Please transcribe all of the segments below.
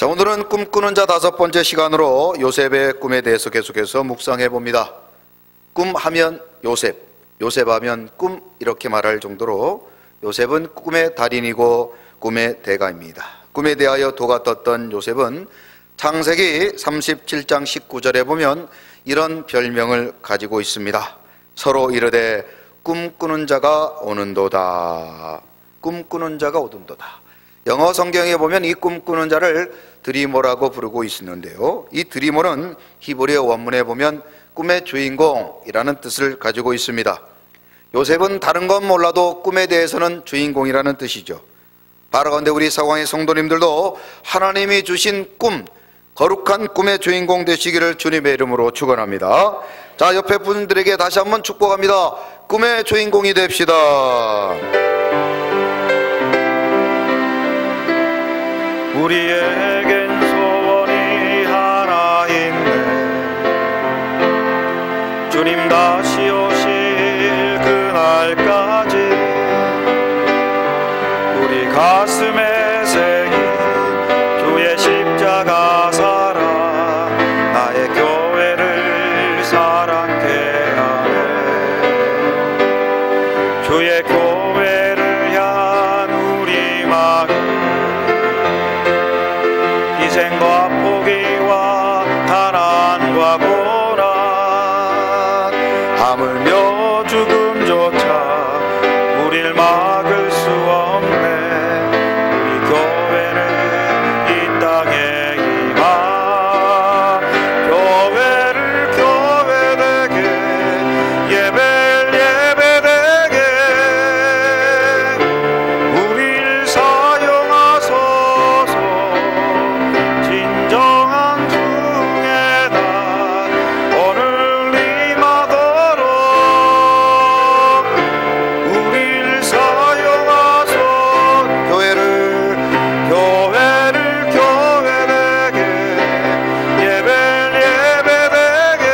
자, 오늘은 꿈꾸는 자 5번째 시간으로 요셉의 꿈에 대해서 계속해서 묵상해 봅니다. 꿈하면 요셉, 요셉하면 꿈, 이렇게 말할 정도로 요셉은 꿈의 달인이고 꿈의 대가입니다. 꿈에 대하여 도가 떴던 요셉은 창세기 37장 19절에 보면 이런 별명을 가지고 있습니다. 서로 이르되 꿈꾸는 자가 오는도다. 꿈꾸는 자가 오는도다. 영어 성경에 보면 이 꿈꾸는 자를 드리머라고 부르고 있는데요, 이 드리머는 히브리어 원문에 보면 꿈의 주인공이라는 뜻을 가지고 있습니다. 요셉은 다른 건 몰라도 꿈에 대해서는 주인공이라는 뜻이죠. 바라건대 우리 사광의 성도님들도 하나님이 주신 꿈, 거룩한 꿈의 주인공 되시기를 주님의 이름으로 축원합니다. 자, 옆에 분들에게 다시 한번 축복합니다. 꿈의 주인공이 됩시다. 우리에겐 소원이 하나 있네. 주님 다시 오실 그날까지 우리 가슴에 새긴 주의 십자가 살아 나의 교회를 사랑케 하네. 주의 교회를 향한 우리 마음, 희생과 포기와 가난과 고난, 하물며 죽음조차 우릴 막을 수 없네. 우리 교회는 이 땅에 임하 교회를 교회되게, 예배를 예배되게 우릴 사용하소서. 진정한 중의 날 오늘 임하도록 우릴 사용하소서. 교회를 교회되게, 예배를 예배되게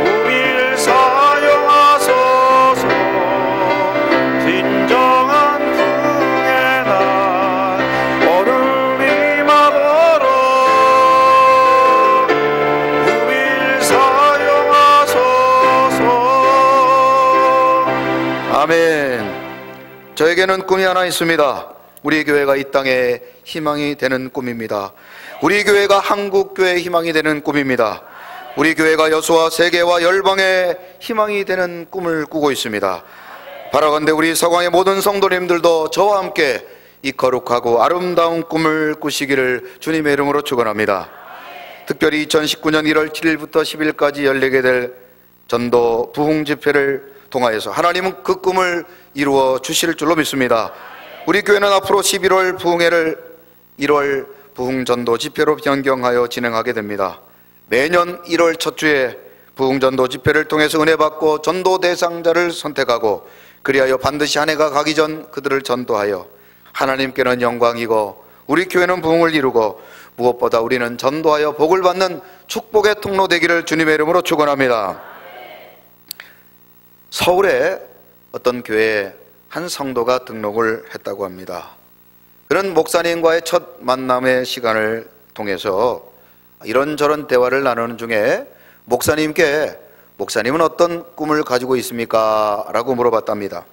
우릴 사용하소서. 진정한 중의 날 오늘 임하도록 우릴 사용하소서. 아멘. 저에게는 꿈이 하나 있습니다. 우리 교회가 이 땅에 희망이 되는 꿈입니다. 우리 교회가 한국교회의 희망이 되는 꿈입니다. 우리 교회가 여수와 세계와 열방의 희망이 되는 꿈을 꾸고 있습니다. 바라건대 우리 서광의 모든 성도님들도 저와 함께 이 거룩하고 아름다운 꿈을 꾸시기를 주님의 이름으로 축원합니다. 특별히 2019년 1월 7일부터 10일까지 열리게 될 전도 부흥 집회를 통하여서 하나님은 그 꿈을 이루어 주실 줄로 믿습니다. 우리 교회는 앞으로 11월 부흥회를 1월 부흥 전도 집회로 변경하여 진행하게 됩니다. 매년 1월 첫 주에 부흥 전도 집회를 통해서 은혜 받고 전도 대상자를 선택하고, 그리하여 반드시 한 해가 가기 전 그들을 전도하여 하나님께는 영광이고 우리 교회는 부흥을 이루고 무엇보다 우리는 전도하여 복을 받는 축복의 통로 되기를 주님의 이름으로 축원합니다. 서울에 어떤 교회에 한 성도가 등록을 했다고 합니다. 그런 목사님과의 첫 만남의 시간을 통해서 이런저런 대화를 나누는 중에 목사님께 목사님은 어떤 꿈을 가지고 있습니까? 라고 물어봤답니다.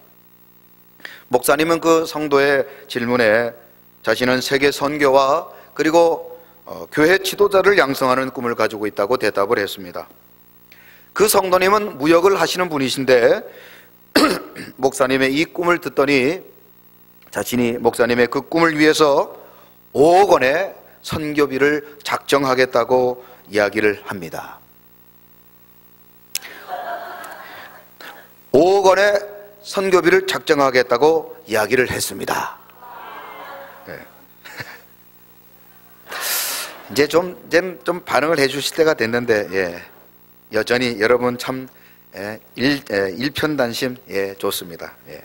목사님은 그 성도의 질문에 자신은 세계 선교와 그리고 교회 지도자를 양성하는 꿈을 가지고 있다고 대답을 했습니다. 그 성도님은 무역을 하시는 분이신데 목사님의 이 꿈을 듣더니 자신이 목사님의 그 꿈을 위해서 5억 원의 선교비를 작정하겠다고 이야기를 합니다. 5억 원의 선교비를 작정하겠다고 이야기를 했습니다. 네. 이제 좀 반응을 해 주실 때가 됐는데, 예. 여전히 여러분 참 일편단심, 좋습니다. 예.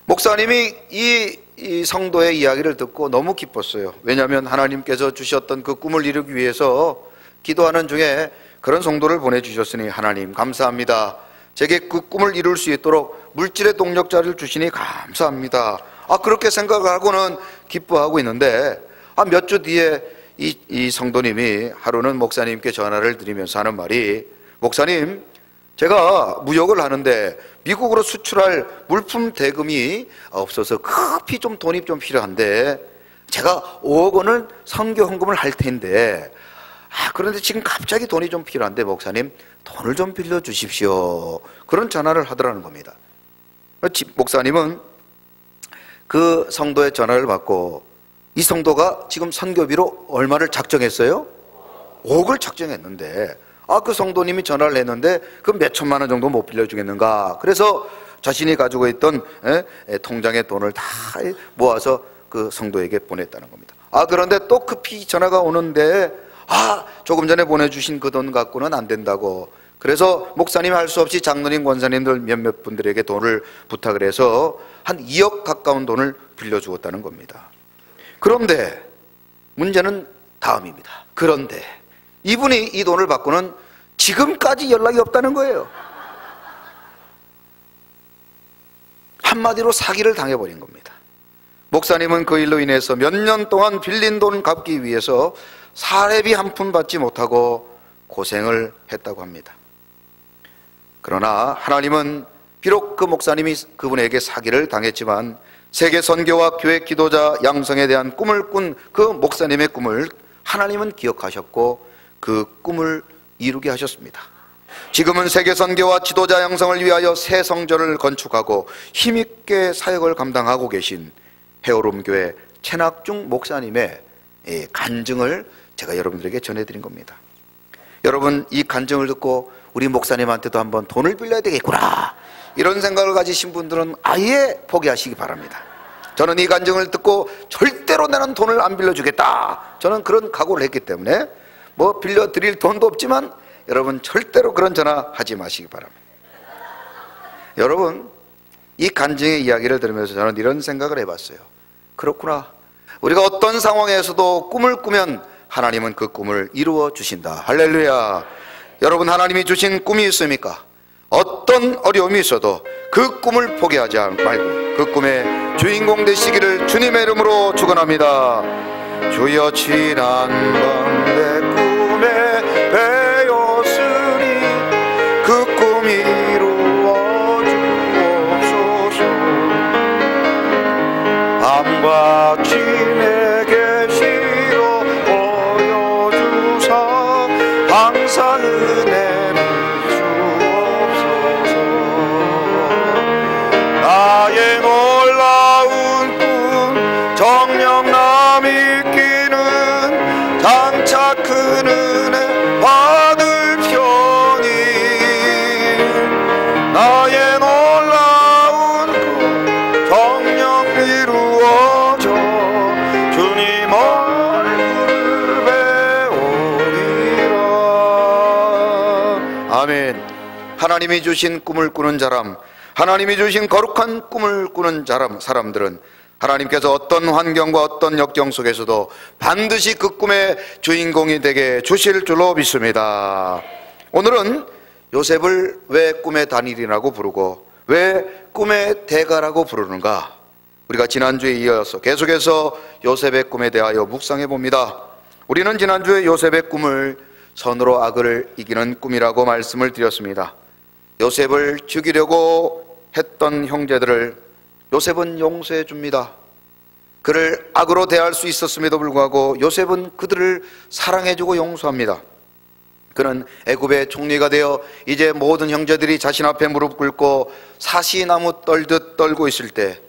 목사님이 이 성도의 이야기를 듣고 너무 기뻤어요. 왜냐하면 하나님께서 주셨던 그 꿈을 이루기 위해서 기도하는 중에 그런 성도를 보내주셨으니 하나님 감사합니다. 제게 그 꿈을 이룰 수 있도록 물질의 동력자를 주시니 감사합니다. 그렇게 생각을 하고는 기뻐하고 있는데 몇 주 뒤에 이 성도님이 하루는 목사님께 전화를 드리면서 하는 말이, 목사님, 제가 무역을 하는데 미국으로 수출할 물품 대금이 없어서 급히 좀 돈이 좀 필요한데 제가 5억 원을 선교 헌금을 할 텐데 그런데 지금 갑자기 돈이 좀 필요한데 목사님 돈을 좀 빌려주십시오. 그런 전화를 하더라는 겁니다. 목사님은 그 성도의 전화를 받고, 이 성도가 지금 선교비로 얼마를 작정했어요? 5억을 작정했는데 그 성도님이 전화를 했는데 그 몇 천만 원 정도 못 빌려주겠는가. 그래서 자신이 가지고 있던 통장의 돈을 다 모아서 그 성도에게 보냈다는 겁니다. 그런데 또 급히 전화가 오는데 조금 전에 보내주신 그 돈 갖고는 안 된다고. 그래서 목사님이 할 수 없이 장로님, 권사님들 몇몇 분들에게 돈을 부탁을 해서 한 2억 가까운 돈을 빌려주었다는 겁니다. 그런데 문제는 다음입니다. 그런데 이분이 이 돈을 받고는 지금까지 연락이 없다는 거예요. 한마디로 사기를 당해버린 겁니다. 목사님은 그 일로 인해서 몇 년 동안 빌린 돈 갚기 위해서 사례비 한 푼 받지 못하고 고생을 했다고 합니다. 그러나 하나님은 비록 그 목사님이 그분에게 사기를 당했지만 세계 선교와 교회 기도자 양성에 대한 꿈을 꾼 그 목사님의 꿈을 하나님은 기억하셨고 그 꿈을 이루게 하셨습니다. 지금은 세계 선교와 지도자 양성을 위하여 새 성전을 건축하고 힘있게 사역을 감당하고 계신 헤어롬교회 최낙중 목사님의 간증을 제가 여러분들에게 전해드린 겁니다. 여러분, 이 간증을 듣고 우리 목사님한테도 한번 돈을 빌려야 되겠구나, 이런 생각을 가지신 분들은 아예 포기하시기 바랍니다. 저는 이 간증을 듣고 절대로 나는 돈을 안 빌려주겠다, 저는 그런 각오를 했기 때문에 빌려드릴 돈도 없지만 여러분 절대로 그런 전화 하지 마시기 바랍니다. 여러분, 이 간증의 이야기를 들으면서 저는 이런 생각을 해봤어요. 그렇구나, 우리가 어떤 상황에서도 꿈을 꾸면 하나님은 그 꿈을 이루어 주신다. 할렐루야. 여러분, 하나님이 주신 꿈이 있습니까? 어떤 어려움이 있어도 그 꿈을 포기하지 말고 그 꿈의 주인공 되시기를 주님의 이름으로 축원합니다. 주여, 지난 밤 내 꿈에 배었으니 그 꿈 이루어 주옵소서. 밤과 지 내게 시로 보여주사 항상 은혜를 주옵소서. 나의 놀라운 꿈 정녕 남이 있기는 장차 큰 은혜 받을 편이. 나의 놀라운 꿈 정녕 이루어져 주님 얼굴을 배우리라. 아멘. 하나님이 주신 꿈을 꾸는 사람, 하나님이 주신 거룩한 꿈을 꾸는 사람들은 하나님께서 어떤 환경과 어떤 역경 속에서도 반드시 그 꿈의 주인공이 되게 주실 줄로 믿습니다. 오늘은 요셉을 왜 꿈의 단일이라고 부르고 왜 꿈의 대가라고 부르는가, 우리가 지난주에 이어서 계속해서 요셉의 꿈에 대하여 묵상해 봅니다. 우리는 지난주에 요셉의 꿈을 선으로 악을 이기는 꿈이라고 말씀을 드렸습니다. 요셉을 죽이려고 했던 형제들을 요셉은 용서해 줍니다. 그를 악으로 대할 수 있었음에도 불구하고 요셉은 그들을 사랑해주고 용서합니다. 그는 애굽의 총리가 되어 이제 모든 형제들이 자신 앞에 무릎 꿇고 사시나무 떨듯 떨고 있을 때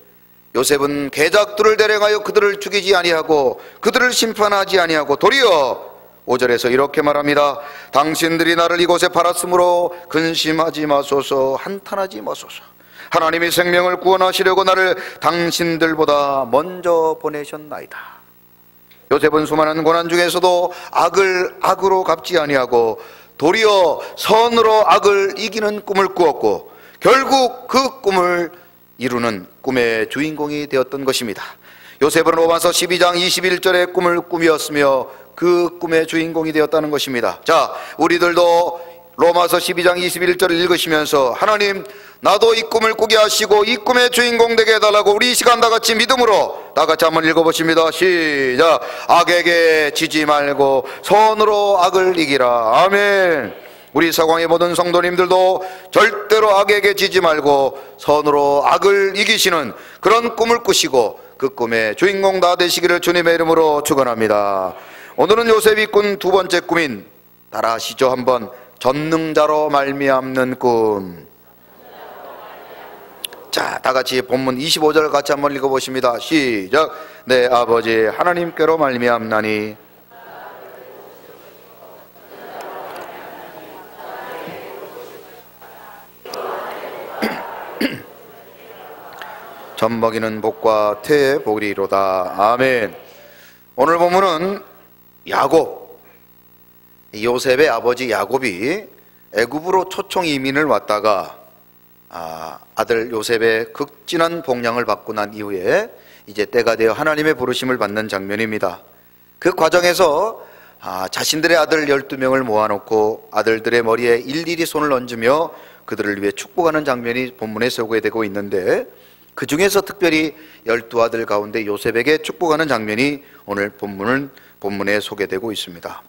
요셉은 계작들을 대령하여 그들을 죽이지 아니하고 그들을 심판하지 아니하고 도리어 5절에서 이렇게 말합니다. 당신들이 나를 이곳에 팔았으므로 근심하지 마소서, 한탄하지 마소서. 하나님이 생명을 구원하시려고 나를 당신들보다 먼저 보내셨나이다. 요셉은 수많은 고난 중에서도 악을 악으로 갚지 아니하고 도리어 선으로 악을 이기는 꿈을 꾸었고 결국 그 꿈을 이루는 꿈의 주인공이 되었던 것입니다. 요셉은 로마서 12장 21절의 꿈을 꾸미었으며 그 꿈의 주인공이 되었다는 것입니다. 자, 우리들도 로마서 12장 21절을 읽으시면서 하나님, 나도 이 꿈을 꾸게 하시고 이 꿈의 주인공 되게 해달라고 우리 이 시간 다 같이 믿음으로 다 같이 한번 읽어보십니다. 시작. 악에게 지지 말고 선으로 악을 이기라. 아멘. 우리 서광의 모든 성도님들도 절대로 악에게 지지 말고 선으로 악을 이기시는 그런 꿈을 꾸시고 그 꿈의 주인공 다 되시기를 주님의 이름으로 축원합니다. 오늘은 요셉이 꾼 두 번째 꿈인, 따라 하시죠 한번, 전능자로 말미암는 꿈. 자, 다 같이 본문 25절 같이 한번 읽어보십니다. 시작. 내 아버지 하나님께로 말미암나니. 젖 먹이는 복과 태의 복이로다. 아멘. 오늘 본문은 야곱, 요셉의 아버지 야곱이 애굽으로 초청 이민을 왔다가 아들 요셉의 극진한 복량을 받고 난 이후에 이제 때가 되어 하나님의 부르심을 받는 장면입니다. 그 과정에서 자신들의 아들 12명을 모아놓고 아들들의 머리에 일일이 손을 얹으며 그들을 위해 축복하는 장면이 본문에 소개되고 있는데, 그 중에서 특별히 12아들 가운데 요셉에게 축복하는 장면이 오늘 본문에 소개되고 있습니다.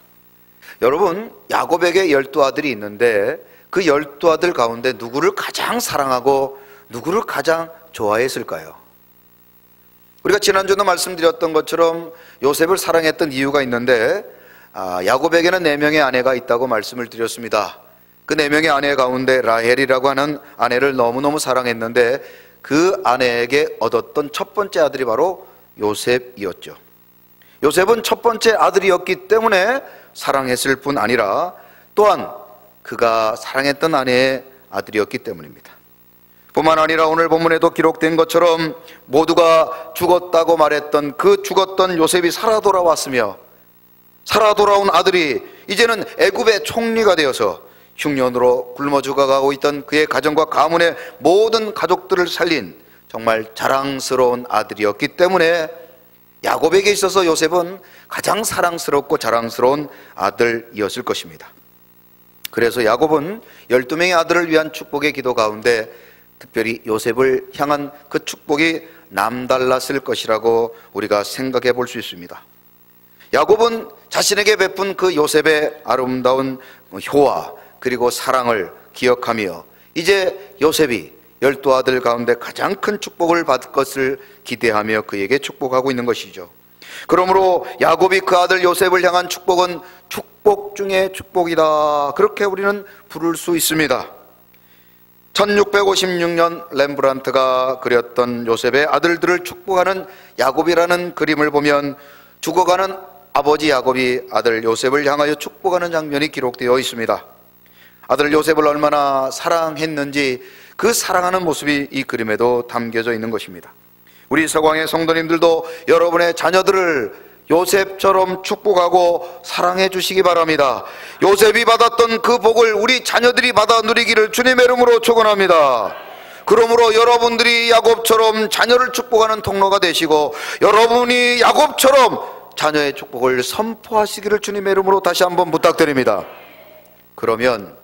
여러분, 야곱에게 12아들이 있는데 그 12아들 가운데 누구를 가장 사랑하고 누구를 가장 좋아했을까요? 우리가 지난주도 말씀드렸던 것처럼 요셉을 사랑했던 이유가 있는데, 야곱에게는 4명의 아내가 있다고 말씀을 드렸습니다. 그 4명의 아내 가운데 라헬이라고 하는 아내를 너무너무 사랑했는데 그 아내에게 얻었던 첫 번째 아들이 바로 요셉이었죠. 요셉은 첫 번째 아들이었기 때문에 사랑했을 뿐 아니라 또한 그가 사랑했던 아내의 아들이었기 때문입니다. 뿐만 아니라 오늘 본문에도 기록된 것처럼 모두가 죽었다고 말했던 그 죽었던 요셉이 살아 돌아왔으며, 살아 돌아온 아들이 이제는 애굽의 총리가 되어서 흉년으로 굶어 죽어가고 있던 그의 가정과 가문의 모든 가족들을 살린 정말 자랑스러운 아들이었기 때문에 야곱에게 있어서 요셉은 가장 사랑스럽고 자랑스러운 아들이었을 것입니다. 그래서 야곱은 12명의 아들을 위한 축복의 기도 가운데 특별히 요셉을 향한 그 축복이 남달랐을 것이라고 우리가 생각해 볼 수 있습니다. 야곱은 자신에게 베푼 그 요셉의 아름다운 효와 그리고 사랑을 기억하며 이제 요셉이 12아들 가운데 가장 큰 축복을 받을 것을 기대하며 그에게 축복하고 있는 것이죠. 그러므로 야곱이 그 아들 요셉을 향한 축복은 축복 중에 축복이다, 그렇게 우리는 부를 수 있습니다. 1656년 렘브란트가 그렸던 요셉의 아들들을 축복하는 야곱이라는 그림을 보면 죽어가는 아버지 야곱이 아들 요셉을 향하여 축복하는 장면이 기록되어 있습니다. 아들 요셉을 얼마나 사랑했는지 그 사랑하는 모습이 이 그림에도 담겨져 있는 것입니다. 우리 서광의 성도님들도 여러분의 자녀들을 요셉처럼 축복하고 사랑해 주시기 바랍니다. 요셉이 받았던 그 복을 우리 자녀들이 받아 누리기를 주님의 이름으로 축원합니다. 그러므로 여러분들이 야곱처럼 자녀를 축복하는 통로가 되시고 여러분이 야곱처럼 자녀의 축복을 선포하시기를 주님의 이름으로 다시 한번 부탁드립니다. 그러면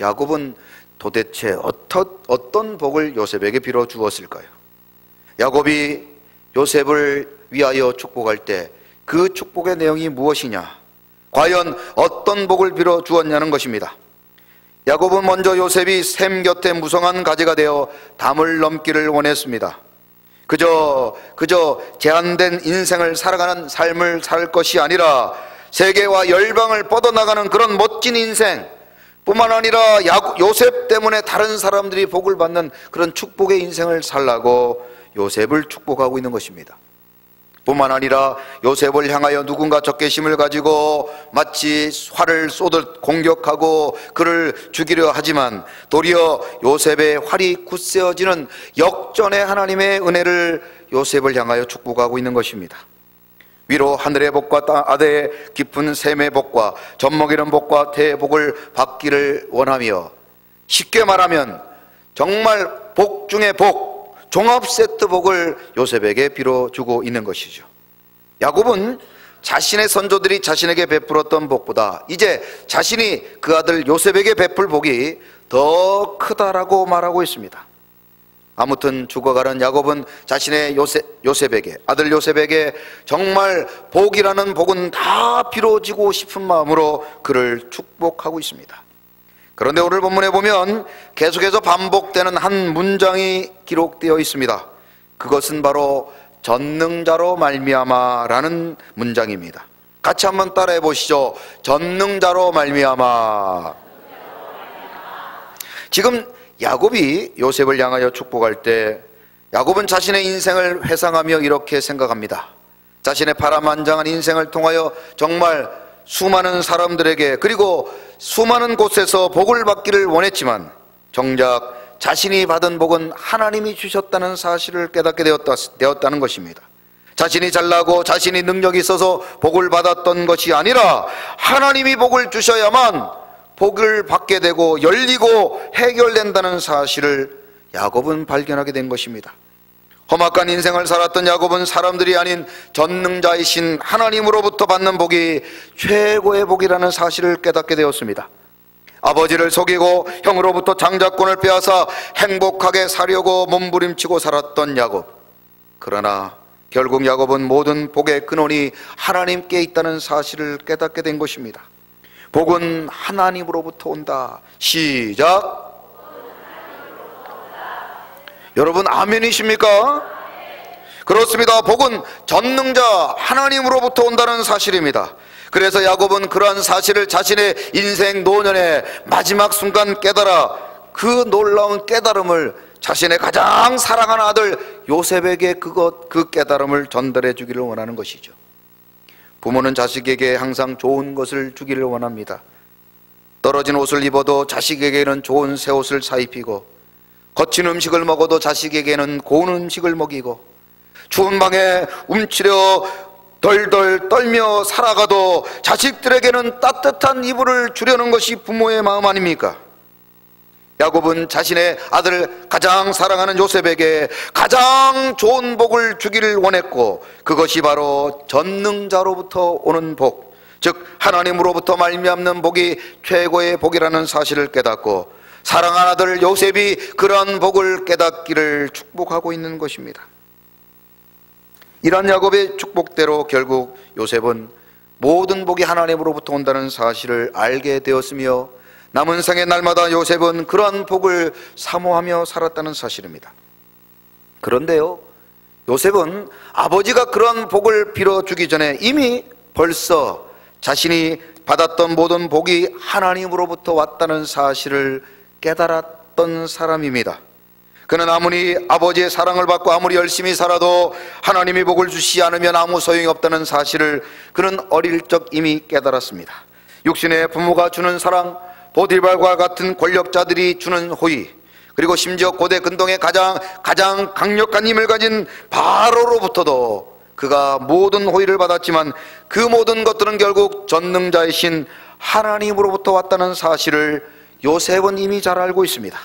야곱은 도대체 어떤 복을 요셉에게 빌어 주었을까요? 야곱이 요셉을 위하여 축복할 때 그 축복의 내용이 무엇이냐? 과연 어떤 복을 빌어 주었냐는 것입니다. 야곱은 먼저 요셉이 샘 곁에 무성한 가지가 되어 담을 넘기를 원했습니다. 그저 제한된 인생을 살아가는 삶을 살 것이 아니라 세계와 열방을 뻗어나가는 그런 멋진 인생, 뿐만 아니라 요셉 때문에 다른 사람들이 복을 받는 그런 축복의 인생을 살라고 요셉을 축복하고 있는 것입니다. 뿐만 아니라 요셉을 향하여 누군가 적개심을 가지고 마치 활을 쏘듯 공격하고 그를 죽이려 하지만 도리어 요셉의 활이 굳세어지는 역전의 하나님의 은혜를 요셉을 향하여 축복하고 있는 것입니다. 위로 하늘의 복과 아래의 깊은 샘의 복과 젖 먹이는 복과 태의 복을 받기를 원하며, 쉽게 말하면 정말 복 중에 복, 종합 세트 복을 요셉에게 빌어주고 있는 것이죠. 야곱은 자신의 선조들이 자신에게 베풀었던 복보다 이제 자신이 그 아들 요셉에게 베풀 복이 더 크다라고 말하고 있습니다. 아무튼 죽어가는 야곱은 자신의 요셉에게, 아들 요셉에게 정말 복이라는 복은 다 빌어주고 싶은 마음으로 그를 축복하고 있습니다. 그런데 오늘 본문에 보면 계속해서 반복되는 한 문장이 기록되어 있습니다. 그것은 바로 전능자로 말미암아라는 문장입니다. 같이 한번 따라해 보시죠. 전능자로 말미암아. 지금 야곱이 요셉을 향하여 축복할 때 야곱은 자신의 인생을 회상하며 이렇게 생각합니다. 자신의 파란만장한 인생을 통하여 정말 수많은 사람들에게 그리고 수많은 곳에서 복을 받기를 원했지만 정작 자신이 받은 복은 하나님이 주셨다는 사실을 깨닫게 되었다는 것입니다. 자신이 잘나고 자신이 능력이 있어서 복을 받았던 것이 아니라 하나님이 복을 주셔야만 복을 받게 되고 열리고 해결된다는 사실을 야곱은 발견하게 된 것입니다. 험악한 인생을 살았던 야곱은 사람들이 아닌 전능자이신 하나님으로부터 받는 복이 최고의 복이라는 사실을 깨닫게 되었습니다. 아버지를 속이고 형으로부터 장자권을 빼앗아 행복하게 사려고 몸부림치고 살았던 야곱. 그러나 결국 야곱은 모든 복의 근원이 하나님께 있다는 사실을 깨닫게 된 것입니다. 복은 하나님으로부터 온다. 시작. 여러분 아멘이십니까? 그렇습니다. 복은 전능자 하나님으로부터 온다는 사실입니다. 그래서 야곱은 그러한 사실을 자신의 인생 노년의 마지막 순간 깨달아 그 놀라운 깨달음을 자신의 가장 사랑하는 아들 요셉에게 그 깨달음을 전달해 주기를 원하는 것이죠. 부모는 자식에게 항상 좋은 것을 주기를 원합니다. 떨어진 옷을 입어도 자식에게는 좋은 새 옷을 사입히고, 거친 음식을 먹어도 자식에게는 고운 음식을 먹이고, 추운 방에 움츠려 덜덜 떨며 살아가도 자식들에게는 따뜻한 이불을 주려는 것이 부모의 마음 아닙니까? 야곱은 자신의 아들 가장 사랑하는 요셉에게 가장 좋은 복을 주기를 원했고, 그것이 바로 전능자로부터 오는 복, 즉 하나님으로부터 말미암는 복이 최고의 복이라는 사실을 깨닫고 사랑하는 아들 요셉이 그러한 복을 깨닫기를 축복하고 있는 것입니다. 이런 야곱의 축복대로 결국 요셉은 모든 복이 하나님으로부터 온다는 사실을 알게 되었으며 남은 생의 날마다 요셉은 그러한 복을 사모하며 살았다는 사실입니다. 그런데요, 요셉은 아버지가 그러한 복을 빌어주기 전에 이미 벌써 자신이 받았던 모든 복이 하나님으로부터 왔다는 사실을 깨달았던 사람입니다. 그는 아무리 아버지의 사랑을 받고 아무리 열심히 살아도 하나님이 복을 주시지 않으면 아무 소용이 없다는 사실을 그는 어릴 적 이미 깨달았습니다. 육신의 부모가 주는 사랑, 보디발과 같은 권력자들이 주는 호의, 그리고 심지어 고대 근동의 가장 강력한 힘을 가진 바로로부터도 그가 모든 호의를 받았지만 그 모든 것들은 결국 전능자이신 하나님으로부터 왔다는 사실을 요셉은 이미 잘 알고 있습니다.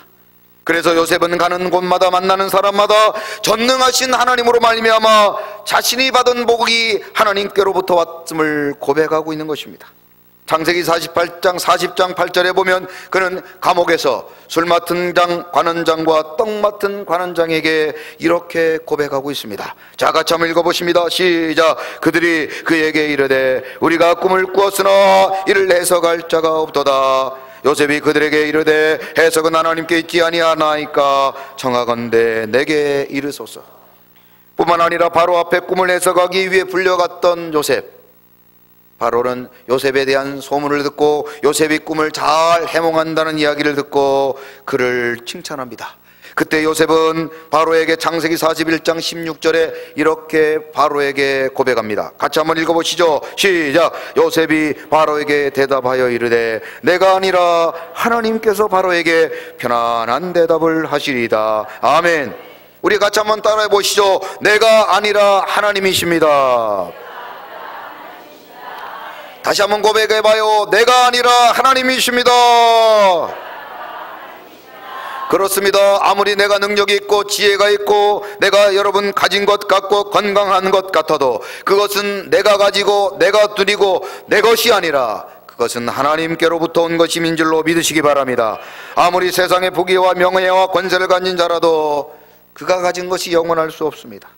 그래서 요셉은 가는 곳마다 만나는 사람마다 전능하신 하나님으로 말미암아 자신이 받은 복이 하나님께로부터 왔음을 고백하고 있는 것입니다. 창세기 40장 8절에 보면 그는 감옥에서 술 맡은 관원장과 떡 맡은 관원장에게 이렇게 고백하고 있습니다. 자, 같이 한번 읽어보십니다. 시작. 그들이 그에게 이르되 우리가 꿈을 꾸었으나 이를 해석할 자가 없도다. 요셉이 그들에게 이르되 해석은 하나님께 있지 아니하나이까 청하건대 내게 이르소서. 뿐만 아니라 바로 앞에 꿈을 해석하기 위해 불려갔던 요셉, 바로는 요셉에 대한 소문을 듣고 요셉이 꿈을 잘 해몽한다는 이야기를 듣고 그를 칭찬합니다. 그때 요셉은 바로에게 창세기 41장 16절에 이렇게 바로에게 고백합니다. 같이 한번 읽어보시죠. 시작. 요셉이 바로에게 대답하여 이르되 내가 아니라 하나님께서 바로에게 편안한 대답을 하시리이다. 아멘. 우리 같이 한번 따라해 보시죠. 내가 아니라 하나님이십니다. 다시 한번 고백해봐요. 내가 아니라 하나님이십니다. 그렇습니다. 아무리 내가 능력이 있고 지혜가 있고 내가 여러분 가진 것 같고 건강한 것 같아도 그것은 내가 가지고 내가 누리고 내 것이 아니라 그것은 하나님께로부터 온 것임인 줄로 믿으시기 바랍니다. 아무리 세상의 부귀와 명예와 권세를 가진 자라도 그가 가진 것이 영원할 수 없습니다.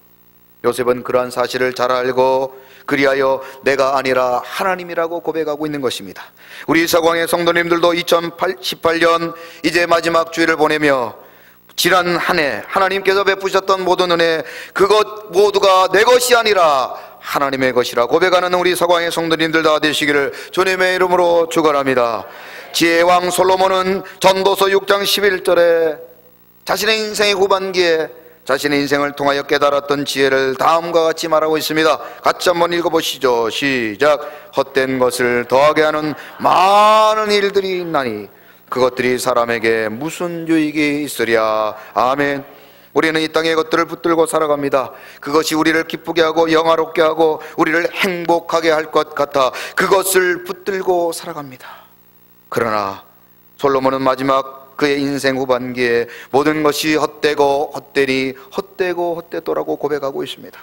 요셉은 그러한 사실을 잘 알고 그리하여 내가 아니라 하나님이라고 고백하고 있는 것입니다. 우리 서광의 성도님들도 2018년 이제 마지막 주일을 보내며 지난 한 해 하나님께서 베푸셨던 모든 은혜, 그것 모두가 내 것이 아니라 하나님의 것이라 고백하는 우리 서광의 성도님들 다 되시기를 주님의 이름으로 축원합니다. 지혜의 왕 솔로몬은 전도서 6장 11절에 자신의 인생의 후반기에 자신의 인생을 통하여 깨달았던 지혜를 다음과 같이 말하고 있습니다. 같이 한번 읽어보시죠. 시작. 헛된 것을 더하게 하는 많은 일들이 있나니 그것들이 사람에게 무슨 유익이 있으랴. 아멘. 우리는 이 땅의 것들을 붙들고 살아갑니다. 그것이 우리를 기쁘게 하고 영화롭게 하고 우리를 행복하게 할 것 같아 그것을 붙들고 살아갑니다. 그러나 솔로몬은 마지막 그의 인생 후반기에 모든 것이 헛되고 헛되니 헛되고 헛되도라고 고백하고 있습니다.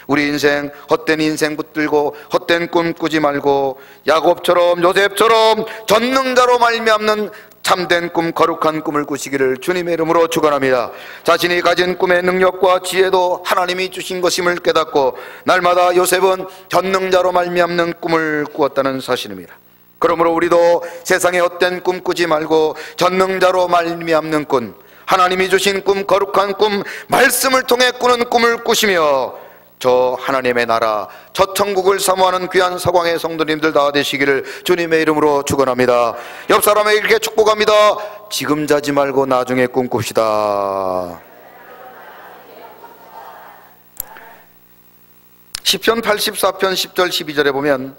우리 인생 헛된 인생 붙들고 헛된 꿈 꾸지 말고 야곱처럼 요셉처럼 전능자로 말미암는 참된 꿈, 거룩한 꿈을 꾸시기를 주님의 이름으로 축원합니다. 자신이 가진 꿈의 능력과 지혜도 하나님이 주신 것임을 깨닫고 날마다 요셉은 전능자로 말미암는 꿈을 꾸었다는 사실입니다. 그러므로 우리도 세상에 헛된 꿈 꾸지 말고 전능자로 말미암는 꿈, 하나님이 주신 꿈, 거룩한 꿈, 말씀을 통해 꾸는 꿈을 꾸시며 저 하나님의 나라, 저 천국을 사모하는 귀한 서광의 성도님들 다 되시기를 주님의 이름으로 축원합니다. 옆 사람에게 이렇게 축복합니다. 지금 자지 말고 나중에 꿈꿉시다. 시편 84편 10절 12절에 보면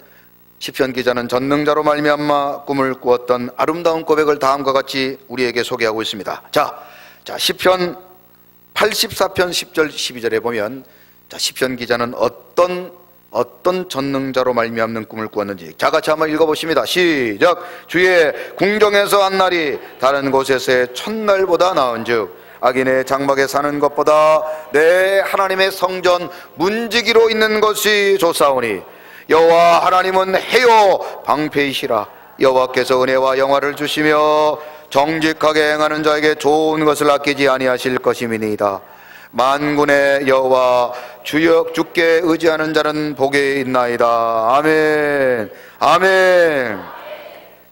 시편 기자는 전능자로 말미암아 꿈을 꾸었던 아름다운 고백을 다음과 같이 우리에게 소개하고 있습니다. 자, 시편 84편 10절 12절에 보면 시편 기자는 어떤 전능자로 말미암는 꿈을 꾸었는지 자 같이 한번 읽어보십니다. 시작. 주의 궁정에서 한 날이 다른 곳에서의 첫날보다 나은즉 악인의 장막에 사는 것보다 내 하나님의 성전 문지기로 있는 것이 좋사오니 여호와 하나님은 해요 방패이시라. 여호와께서 은혜와 영화를 주시며 정직하게 행하는 자에게 좋은 것을 아끼지 아니하실 것임이니이다. 만군의 여호와 주께 의지하는 자는 복이 있나이다. 아멘. 아멘.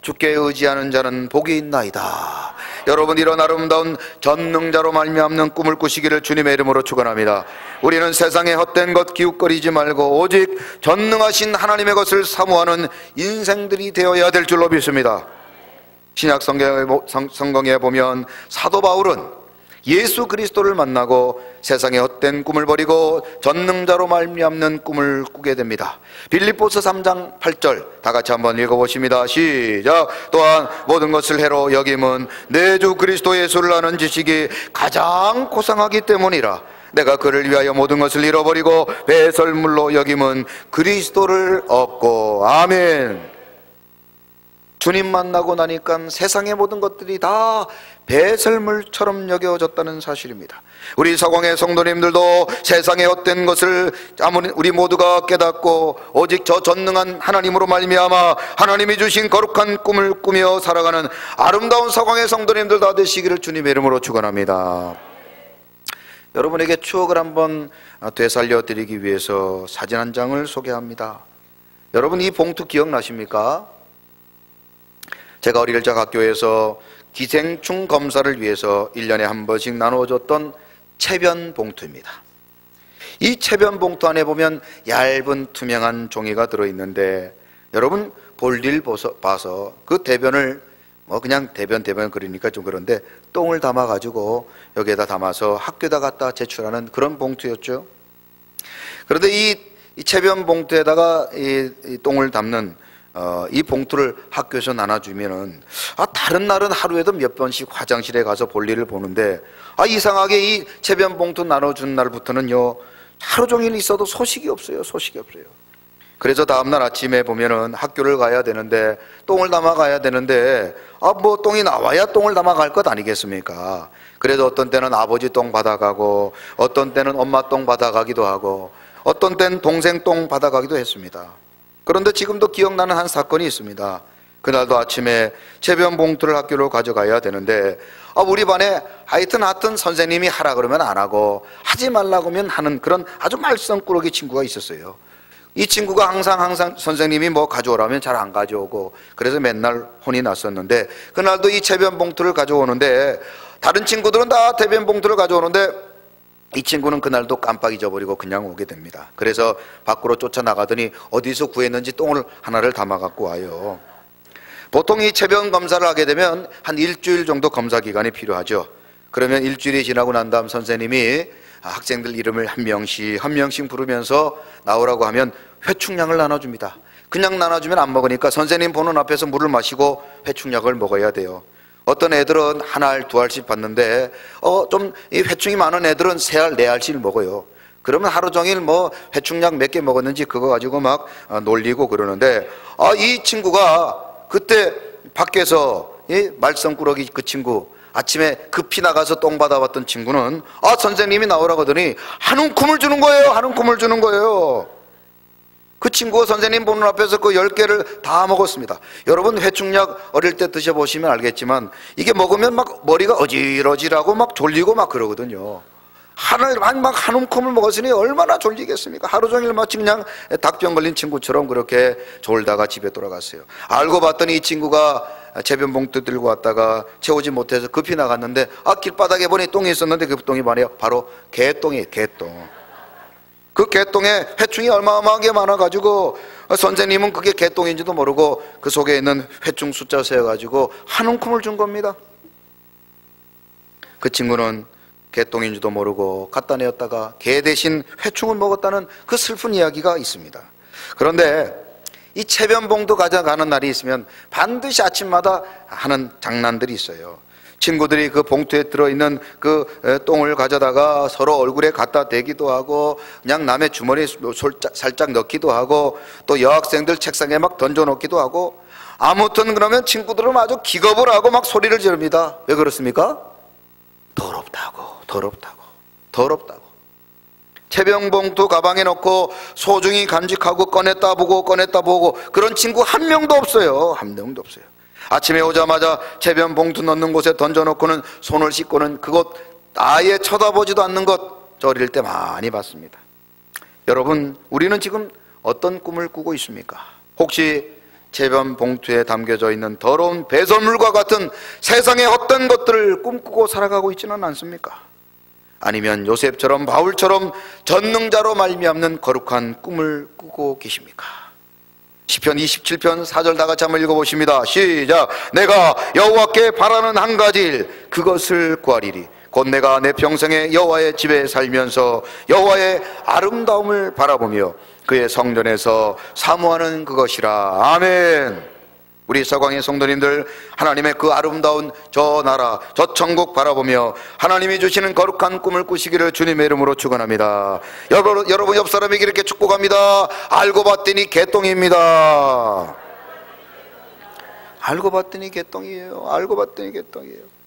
주께 의지하는 자는 복이 있나이다. 여러분, 이런 아름다운 전능자로 말미암는 꿈을 꾸시기를 주님의 이름으로 축원합니다. 우리는 세상의 헛된 것 기웃거리지 말고 오직 전능하신 하나님의 것을 사모하는 인생들이 되어야 될 줄로 믿습니다. 신약 성경에 보면 사도 바울은 예수 그리스도를 만나고 세상의 헛된 꿈을 버리고 전능자로 말미암는 꿈을 꾸게 됩니다. 빌립보서 3장 8절 다 같이 한번 읽어보십니다. 시작. 또한 모든 것을 해로 여김은 내 주 그리스도 예수를 아는 지식이 가장 고상하기 때문이라. 내가 그를 위하여 모든 것을 잃어버리고 배설물로 여김은 그리스도를 얻고. 아멘. 주님 만나고 나니까 세상의 모든 것들이 다 배설물처럼 여겨졌다는 사실입니다. 우리 서광의 성도님들도 세상의 헛된 것을 우리 모두가 깨닫고 오직 저 전능한 하나님으로 말미암아 하나님이 주신 거룩한 꿈을 꾸며 살아가는 아름다운 서광의 성도님들 다 되시기를 주님의 이름으로 축원합니다. 여러분에게 추억을 한번 되살려 드리기 위해서 사진 한 장을 소개합니다. 여러분, 이 봉투 기억나십니까? 제가 어릴 적 학교에서 기생충 검사를 위해서 1년에 한 번씩 나눠줬던 체변 봉투입니다. 이 체변 봉투 안에 보면 얇은 투명한 종이가 들어있는데 여러분, 볼일 봐서 그 대변을 그냥 대변 그러니까 좀 그런데 똥을 담아가지고 여기에다 담아서 학교에다 갖다 제출하는 그런 봉투였죠. 그런데 이 체변 봉투에다가 이 똥을 담는 이 봉투를 학교에서 나눠주면은 다른 날은 하루에도 몇 번씩 화장실에 가서 볼일을 보는데 이상하게 이 체변 봉투 나눠준 날부터는요 하루 종일 있어도 소식이 없어요. 그래서 다음날 아침에 보면은 학교를 가야 되는데 똥을 담아 가야 되는데 뭐 똥이 나와야 똥을 담아 갈 것 아니겠습니까? 그래도 어떤 때는 아버지 똥 받아가고 어떤 때는 엄마 똥 받아가기도 하고 어떤 때는 동생 똥 받아가기도 했습니다. 그런데 지금도 기억나는 한 사건이 있습니다. 그날도 아침에 체변 봉투를 학교로 가져가야 되는데 우리 반에 하여튼 선생님이 하라 그러면 안 하고 하지 말라고 하면 하는 그런 아주 말썽꾸러기 친구가 있었어요. 이 친구가 항상 선생님이 뭐 가져오라면 잘 안 가져오고 그래서 맨날 혼이 났었는데 그날도 이 체변 봉투를 가져오는데 다른 친구들은 다 대변 봉투를 가져오는데 이 친구는 그날도 깜빡 잊어버리고 그냥 오게 됩니다. 그래서 밖으로 쫓아나가더니 어디서 구했는지 똥을 하나를 담아 갖고 와요. 보통 이 체변 검사를 하게 되면 한 일주일 정도 검사 기간이 필요하죠. 그러면 일주일이 지나고 난 다음 선생님이 학생들 이름을 한 명씩 부르면서 나오라고 하면 회충약을 나눠줍니다. 그냥 나눠주면 안 먹으니까 선생님 보는 앞에서 물을 마시고 회충약을 먹어야 돼요. 어떤 애들은 한 알, 두 알씩 받는데 좀 이 회충이 많은 애들은 세 알, 네 알씩 먹어요. 그러면 하루 종일 뭐 회충약 몇 개 먹었는지 그거 가지고 막 놀리고 그러는데 이 친구가 그때 밖에서 이 말썽꾸러기 그 친구 아침에 급히 나가서 똥 받아봤던 친구는 선생님이 나오라고 하더니 한 움큼을 주는 거예요. 한 움큼을 주는 거예요. 그 친구가 선생님 보는 앞에서 그 10개를 다 먹었습니다. 여러분 회충약 어릴 때 드셔보시면 알겠지만 이게 먹으면 막 머리가 어질어질하고 막 졸리고 막 그러거든요. 한 움큼을 먹었으니 얼마나 졸리겠습니까? 하루 종일 마치 그냥 닭병 걸린 친구처럼 그렇게 졸다가 집에 돌아갔어요. 알고 봤더니 이 친구가 체변 봉투 들고 왔다가 채우지 못해서 급히 나갔는데 길바닥에 보니 똥이 있었는데 그 똥이 바로 개똥이에요. 개똥. 그 개똥에 회충이 어마어마하게 많아가지고 선생님은 그게 개똥인지도 모르고 그 속에 있는 회충 숫자 세어가지고 한 움큼을 준 겁니다. 그 친구는 개똥인지도 모르고 갖다 내었다가 개 대신 회충을 먹었다는 그 슬픈 이야기가 있습니다. 그런데 이 체변봉투 가져가는 날이 있으면 반드시 아침마다 하는 장난들이 있어요. 친구들이 그 봉투에 들어있는 그 똥을 가져다가 서로 얼굴에 갖다 대기도 하고 그냥 남의 주머니에 살짝 넣기도 하고 또 여학생들 책상에 막 던져놓기도 하고 아무튼 그러면 친구들은 아주 기겁을 하고 막 소리를 지릅니다. 왜 그렇습니까? 더럽다고. 체변봉투 가방에 넣고 소중히 간직하고 꺼냈다 보고 그런 친구 한 명도 없어요. 아침에 오자마자 체변봉투 넣는 곳에 던져놓고는 손을 씻고는 그곳 아예 쳐다보지도 않는 것 저 어릴 때 많이 봤습니다. 여러분, 우리는 지금 어떤 꿈을 꾸고 있습니까? 혹시 체변봉투에 담겨져 있는 더러운 배설물과 같은 세상의 헛된 것들을 꿈꾸고 살아가고 있지는 않습니까? 아니면 요셉처럼 바울처럼 전능자로 말미암는 거룩한 꿈을 꾸고 계십니까? 시편 27편 4절 다 같이 한번 읽어보십니다. 시작. 내가 여호와께 바라는 한 가지 일 그것을 구하리리. 곧 내가 내 평생에 여호와의 집에 살면서 여호와의 아름다움을 바라보며 그의 성전에서 사모하는 그것이라. 아멘. 우리 서광의 성도님들, 하나님의 그 아름다운 저 나라, 저 천국 바라보며 하나님이 주시는 거룩한 꿈을 꾸시기를 주님의 이름으로 축원합니다. 여러분 옆 사람에게 이렇게 축복합니다. 알고 봤더니 개똥입니다. 알고 봤더니 개똥이에요.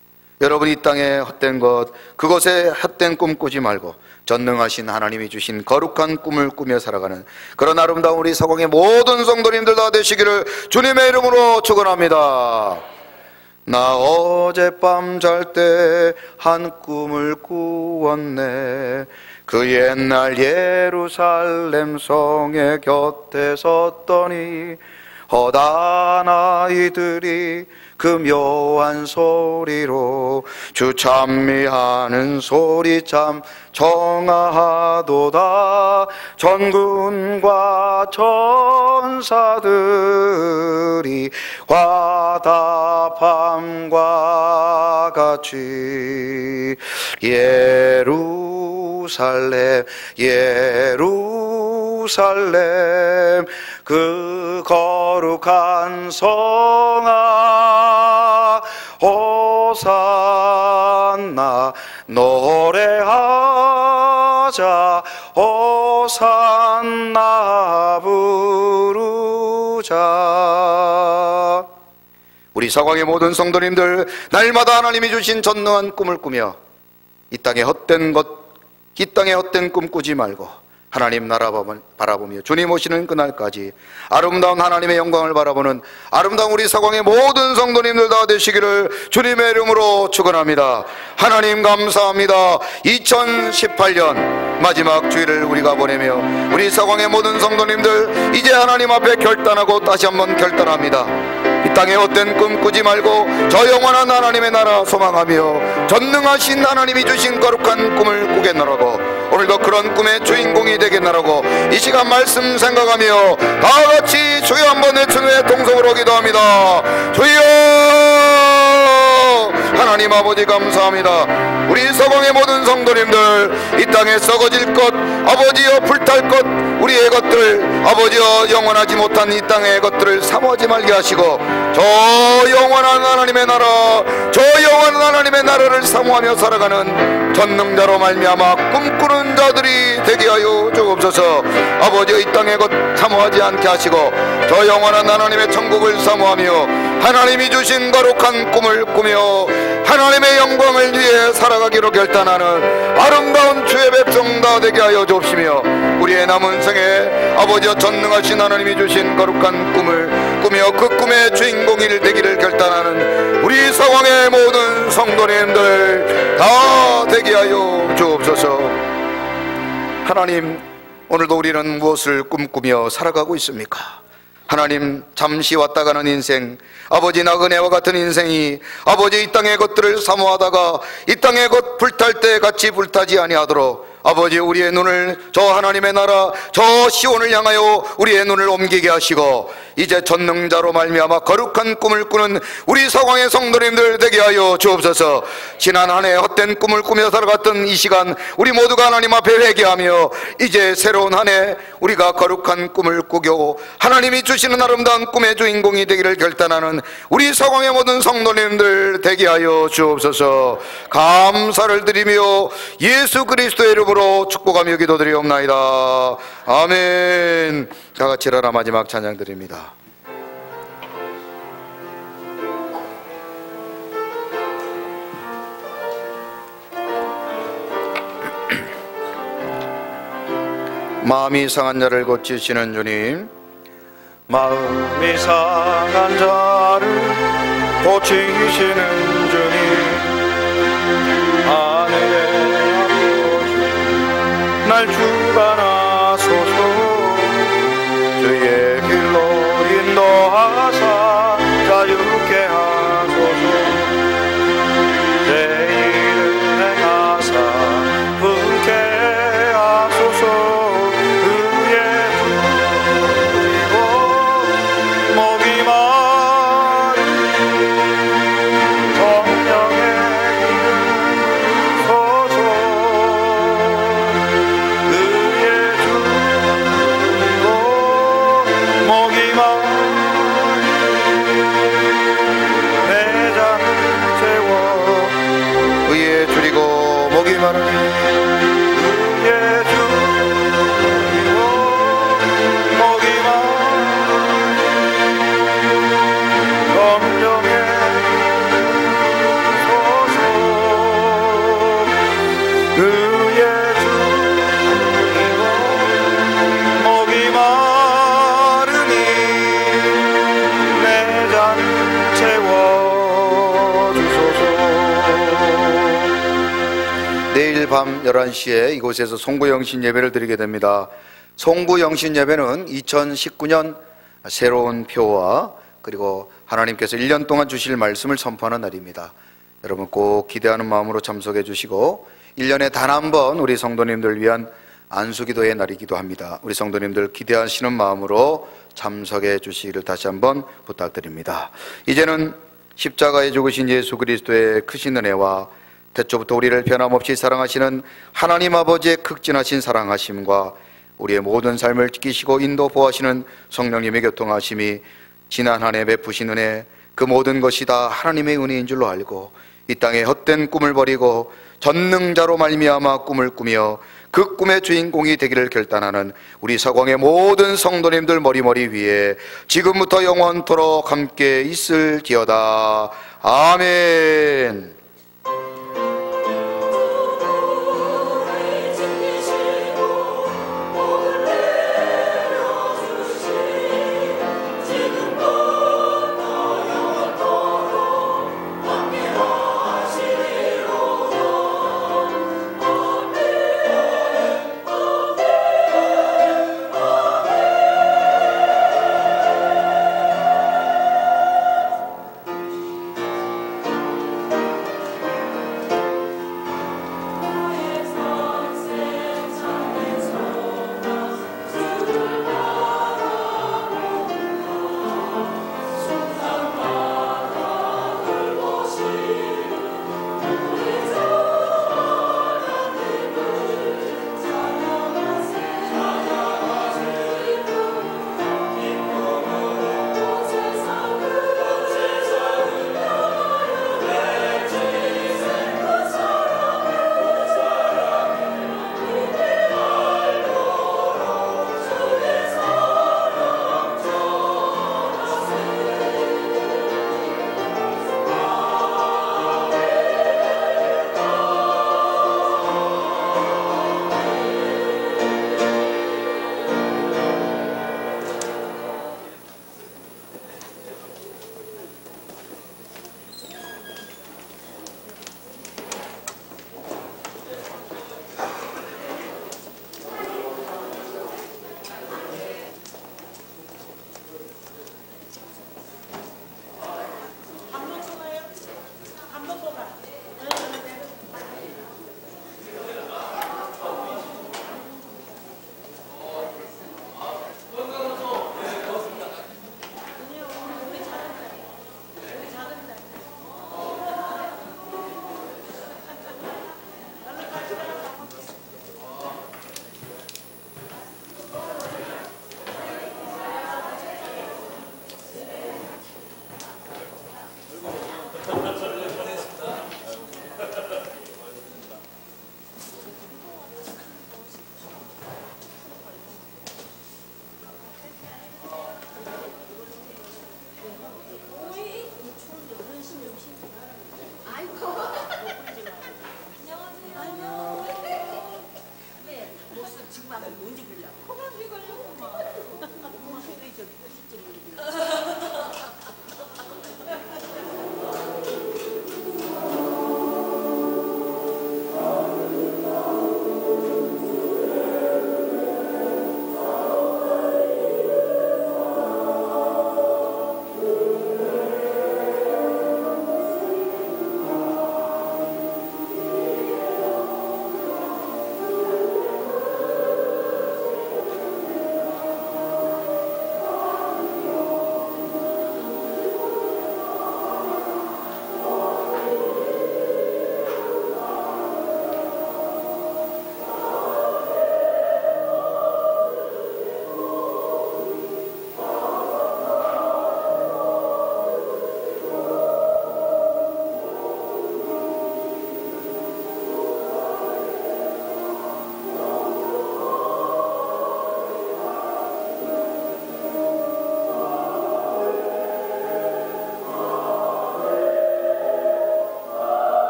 여러분, 이 땅에 헛된 것, 그것에 헛된 꿈 꾸지 말고 전능하신 하나님이 주신 거룩한 꿈을 꾸며 살아가는 그런 아름다운 우리 서광의 모든 성도님들 다 되시기를 주님의 이름으로 축원합니다. 나 어젯밤 잘 때 한 꿈을 꾸었네. 그 옛날 예루살렘 성의 곁에 섰더니 허다한 아이들이 그 묘한 소리로 주 찬미하는 소리 참 정아하도다. 전군과 천사들이 화답함과 같이 예루살렘 그 거룩한 성아 호산나 노래하자 호산나 부르자. 우리 서광의 모든 성도님들, 날마다 하나님이 주신 전능한 꿈을 꾸며 이 땅에 헛된 꿈 꾸지 말고 하나님 나라 바라보며 주님 오시는 그날까지 아름다운 하나님의 영광을 바라보는 아름다운 우리 서광의 모든 성도님들 다 되시기를 주님의 이름으로 축원합니다. 하나님 감사합니다. 2018년 마지막 주일을 우리가 보내며 우리 서광의 모든 성도님들 이제 하나님 앞에 결단하고 다시 한번 결단합니다. 이 땅에 헛된 꿈 꾸지 말고 저 영원한 하나님의 나라 소망하며 전능하신 하나님이 주신 거룩한 꿈을 꾸겠노라고, 오늘도 그런 꿈의 주인공이 되겠노라고 이 시간 말씀 생각하며 다같이 주여 한번 외친 후에 동성으로 기도합니다. 주여 하나님 아버지 감사합니다. 우리 서방의 모든 성도님들 이 땅에 썩어질 것, 아버지여 불탈 것, 우리의 것들 아버지여 영원하지 못한 이 땅의 것들을 사모하지 말게 하시고 저 영원한 하나님의 나라, 저 영원한 하나님의 나라를 사모하며 살아가는 전능자로 말미암아 꿈꾸는 자들이 되게 하여 주옵소서. 아버지여 이 땅의 것 사모하지 않게 하시고 저 영원한 하나님의 천국을 사모하며 하나님이 주신 거룩한 꿈을 꾸며 하나님의 영광을 위해 살아가기로 결단하는 아름다운 주의 백성 다 되게 하여 주옵시며 우리의 남은 생에 아버지여 전능하신 하나님이 주신 거룩한 꿈을 꾸며 그 꿈의 주인공이 되기를 결단하는 우리 상황의 모든 성도님들 다 되게 하여 주옵소서. 하나님, 오늘도 우리는 무엇을 꿈꾸며 살아가고 있습니까? 하나님, 잠시 왔다 가는 인생, 아버지 나그네와 같은 인생이 아버지 이 땅의 것들을 사모하다가 이 땅의 것 불탈 때 같이 불타지 아니하도록 아버지 우리의 눈을 저 하나님의 나라 저 시온을 향하여 우리의 눈을 옮기게 하시고 이제 전능자로 말미암아 거룩한 꿈을 꾸는 우리 서광의 성도님들 되게 하여 주옵소서. 지난 한 해 헛된 꿈을 꾸며 살아갔던 이 시간 우리 모두가 하나님 앞에 회개하며 이제 새로운 한 해 우리가 거룩한 꿈을 꾸고 하나님이 주시는 아름다운 꿈의 주인공이 되기를 결단하는 우리 서광의 모든 성도님들 되게 하여 주옵소서. 감사를 드리며 예수 그리스도의 이름으로 축복하며 기도드리옵나이다. 아멘. 다 같이 일어나 마지막 찬양 드립니다. 마음이 상한 자를 고치시는 주님, 마음이 상한 자를 고치시는 주님, 하늘의 아버지 날 주관하소서. 주의 길로 인도하사 자유케 하소서. 내 일을 행하사 분케 하소서. 밤 11시에 이곳에서 송구영신 예배를 드리게 됩니다. 송구영신 예배는 2019년 새로운 표와 그리고 하나님께서 1년 동안 주실 말씀을 선포하는 날입니다. 여러분 꼭 기대하는 마음으로 참석해 주시고 1년에 단 한 번 우리 성도님들 위한 안수기도의 날이기도 합니다. 우리 성도님들 기대하시는 마음으로 참석해 주시기를 다시 한번 부탁드립니다. 이제는 십자가에 죽으신 예수 그리스도의 크신 은혜와 태초부터 우리를 변함없이 사랑하시는 하나님 아버지의 극진하신 사랑하심과 우리의 모든 삶을 지키시고 인도 보호하시는 성령님의 교통하심이 지난 한 해 베푸신 은혜, 그 모든 것이 다 하나님의 은혜인 줄로 알고 이 땅에 헛된 꿈을 버리고 전능자로 말미암아 꿈을 꾸며 그 꿈의 주인공이 되기를 결단하는 우리 서광의 모든 성도님들 머리머리 위에 지금부터 영원토록 함께 있을지어다. 아멘.